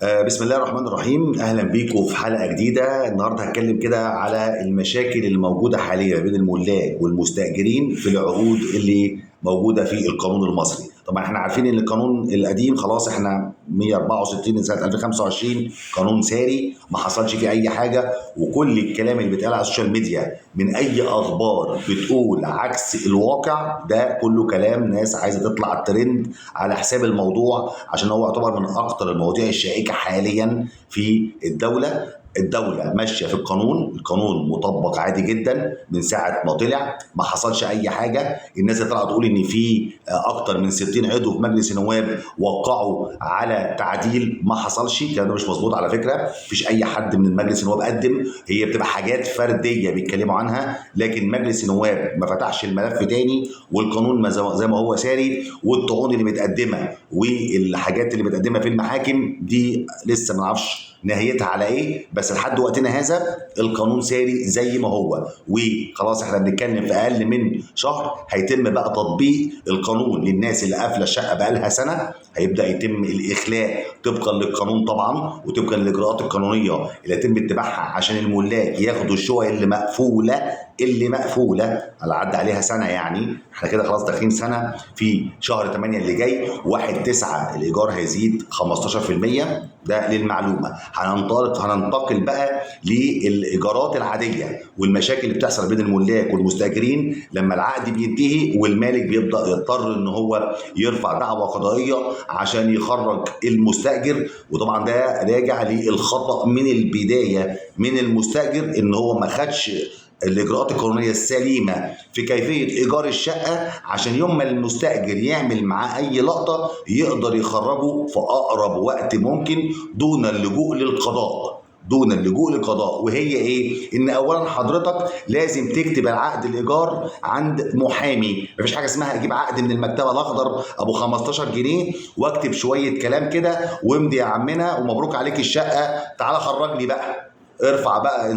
بسم الله الرحمن الرحيم. اهلا بيكم في حلقه جديده. النهارده هتكلم كده على المشاكل اللي موجوده حاليا بين الملاك والمستاجرين في العقود اللي موجوده في القانون المصري. طبعا احنا عارفين ان القانون القديم خلاص احنا 164 من سنه 2025 قانون ساري ما حصلش فيه اي حاجه، وكل الكلام اللي بيتقال على السوشيال ميديا من اي اخبار بتقول عكس الواقع ده كله كلام ناس عايزه تطلع الترند على حساب الموضوع، عشان هو يعتبر من اكتر المواضيع الشائكه حاليا في الدولة ماشية في القانون مطبق عادي جدا من ساعة ما طلع، ما حصلش أي حاجة. الناس اللي طلعت تقول إن في أكتر من 60 عضو في مجلس النواب وقعوا على تعديل، ما حصلش. الكلام ده مش مظبوط على فكرة، مفيش أي حد من مجلس النواب قدم، هي بتبقى حاجات فردية بيتكلموا عنها، لكن مجلس النواب ما فتحش الملف تاني، والقانون زي ما هو ساري. والطعون اللي متقدمة والحاجات اللي متقدمة في المحاكم دي لسه ما نعرفش نهايتها على ايه، بس لحد وقتنا هذا القانون ساري زي ما هو، وخلاص احنا بنتكلم في اقل من شهر هيتم بقى تطبيق القانون للناس اللي قافله الشقه بقى لها سنه. هيبدا يتم الاخلاء طبقا للقانون طبعا، وطبقا للاجراءات القانونيه اللي هيتم اتباعها عشان الملاك ياخدوا الشقق اللي مقفوله على عدى عليها سنه. يعني احنا كده خلاص داخلين سنه في شهر 8 اللي جاي 1/9 الايجار هيزيد 15%. ده للمعلومه. هننتقل بقى للايجارات العاديه والمشاكل اللي بتحصل بين الملاك والمستاجرين لما العقد بينتهي والمالك بيبدا يضطر ان هو يرفع دعوى قضائيه عشان يخرج المستاجر. وطبعا ده راجع للخطا من البدايه من المستاجر، ان هو ما خدش الاجراءات القانونيه السليمه في كيفيه ايجار الشقه، عشان يوم ما المستاجر يعمل معاه اي لقطه يقدر يخرجه في اقرب وقت ممكن دون اللجوء للقضاء. وهي ايه؟ ان اولا حضرتك لازم تكتب العقد الايجار عند محامي. مفيش حاجه اسمها اجيب عقد من المكتبه الاخضر ابو 15 جنيه واكتب شويه كلام كده وامضي يا عمنا ومبروك عليك الشقه، تعالى خرج لي بقى، ارفع بقى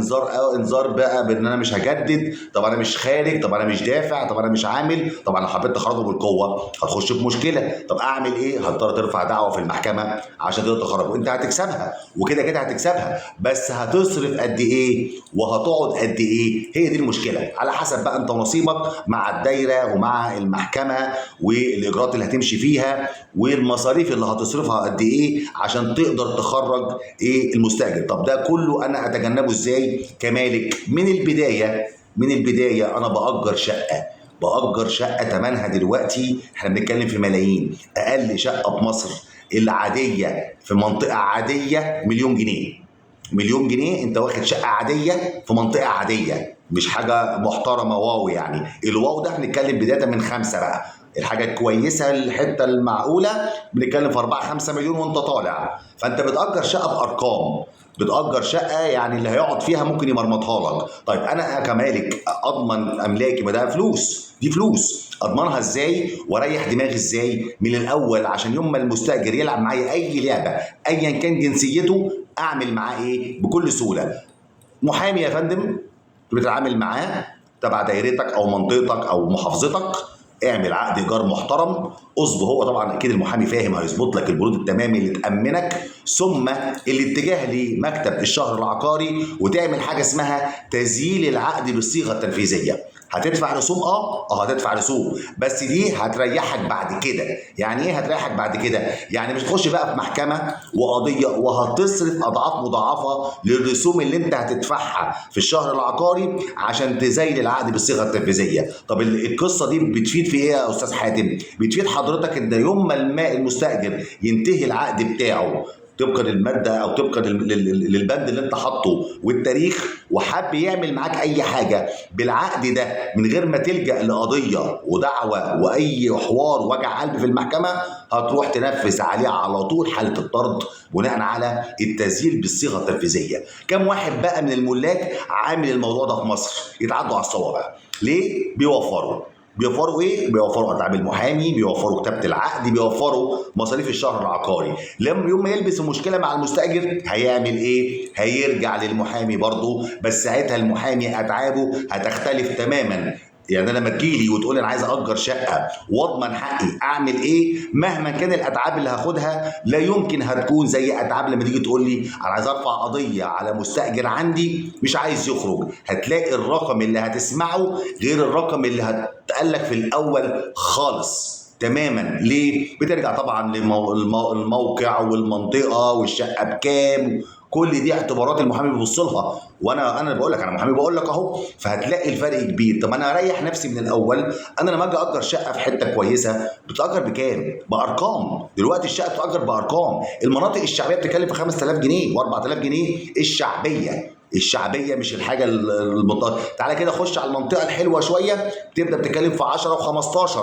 انذار بقى بان انا مش هجدد، طب انا مش خارج، طب انا مش دافع، طب انا مش عامل. طبعا لو حبيت تخرجه بالقوه هتخش في مشكله. طب اعمل ايه؟ هتضطر ترفع دعوه في المحكمه عشان تقدر تخرجه. انت هتكسبها وكده كده هتكسبها، بس هتصرف قد ايه وهتقعد قد ايه؟ هي دي المشكله. على حسب بقى انت ونصيبك مع الدايره ومع المحكمه والاجراءات اللي هتمشي فيها والمصاريف اللي هتصرفها قد ايه عشان تقدر تخرج ايه المستاجر. طب ده كله انا اتجنبه ازاي كمالك؟ من البدايه انا باجر شقه ثمنها دلوقتي احنا بنتكلم في ملايين. اقل شقه في مصر العاديه في منطقه عاديه مليون جنيه. انت واخد شقه عاديه في منطقه عاديه، مش حاجه محترمه واو. يعني الواو ده بنتكلم بدايه من 5 بقى، الحاجه الكويسه الحته المعقوله بنتكلم في 4-5 مليون وانت طالع. فانت بتأجر شقه بارقام، بتأجر شقه يعني اللي هيقعد فيها ممكن يمرمطها لك. طيب انا كمالك اضمن املاكي؟ ما ده فلوس، دي فلوس اضمنها ازاي واريح دماغي ازاي من الاول عشان يوم ما المستاجر يلعب معايا اي لعبه ايا كان جنسيته اعمل معاه ايه بكل سهوله؟ محامي يا فندم بتتعامل معاه تبع دايرتك او منطقتك او محافظتك، اعمل عقد ايجار محترم، اظبط. هو طبعا اكيد المحامي فاهم هيظبط لك البنود التمامي اللي تامنك، ثم الاتجاه لمكتب الشهر العقاري وتعمل حاجه اسمها تسجيل العقد بالصيغه التنفيذيه. هتدفع رسوم هتدفع رسوم، بس دي هتريحك بعد كده. يعني ايه هتريحك بعد كده؟ يعني مش تخش بقى في محكمه وقضيه وهتصرف اضعاف مضاعفه للرسوم اللي انت هتدفعها في الشهر العقاري عشان تزيل العقد بالصيغه التنفيذيه. طب القصه دي بتفيد في ايه يا استاذ حاتم؟ بتفيد حضرتك ان يوم ما المستاجر ينتهي العقد بتاعه طبقا للماده او طبقا للبند اللي انت حاطه والتاريخ، وحب يعمل معاك اي حاجه بالعقد ده من غير ما تلجا لقضيه ودعوه واي حوار وجع قلب في المحكمه، هتروح تنفذ عليه على طول حاله الطرد بناء على التسجيل بالصيغه التنفيذيه. كم واحد بقى من الملاك عامل الموضوع ده في مصر؟ يتعدوا على الصوابع. ليه؟ بيوفروا ايه؟ بيوفروا اتعاب المحامي، بيوفروا كتابه العقد، بيوفروا مصاريف الشهر العقاري. لما يوم ما يلبس المشكله مع المستاجر هيعمل ايه؟ هيرجع للمحامي برضه، بس ساعتها المحامي اتعابه هتختلف تماما يعني انا لما تجيلي وتقول لي انا عايز اجر شقه واضمن حقي، اعمل ايه؟ مهما كان الاتعاب اللي هاخدها لا يمكن هتكون زي اتعاب لما تيجي تقول لي انا عايز ارفع قضيه على مستاجر عندي مش عايز يخرج. هتلاقي الرقم اللي هتسمعه غير الرقم اللي هتقالك في الاول خالص تماما. ليه؟ بترجع طبعا للموقع والمنطقه والشقه بكام، كل دي اعتبارات المحامي بيبص لها. وانا بقول لك انا محامي بقول لك اهو، فهتلاقي الفرق كبير. طب انا اريح نفسي من الاول. انا لما اجي اجر شقه في حته كويسه بتتاجر بكام؟ بارقام. دلوقتي الشقه بتتاجر بارقام. المناطق الشعبيه بتتكلم في 5000 جنيه و4000 جنيه الشعبيه مش الحاجه المنطقه. تعالى كده خش على المنطقه الحلوه شويه تبدا بتتكلم في 10 و15.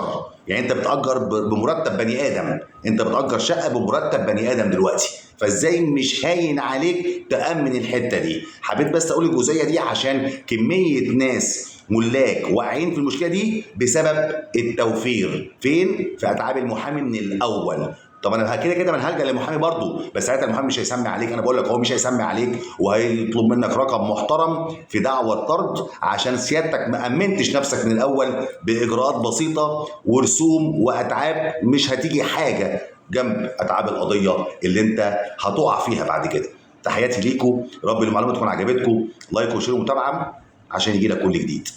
يعني انت بتاجر بمرتب بني ادم، انت بتاجر شقه بمرتب بني ادم دلوقتي. فازاي مش هاين عليك تامن الحته دي؟ حبيت بس اقول الجزئيه دي عشان كميه ناس ملاك واقعين في المشكله دي بسبب التوفير فين؟ في اتعاب المحامي من الاول. طب انا كده كده انا هلجا للمحامي برضه، بس ساعتها المحامي مش هيسمي عليك. انا بقول لك هو مش هيسمي عليك وهيطلب منك رقم محترم في دعوى طرد عشان سيادتك ما امنتش نفسك من الاول باجراءات بسيطه ورسوم واتعاب مش هتيجي حاجه جنب اتعاب القضيه اللي انت هتقع فيها بعد كده. تحياتي ليكم، رب المعلومات تكون عجبتكم. لايك وشير ومتابعه عشان يجي لك كل جديد.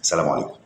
السلام عليكم.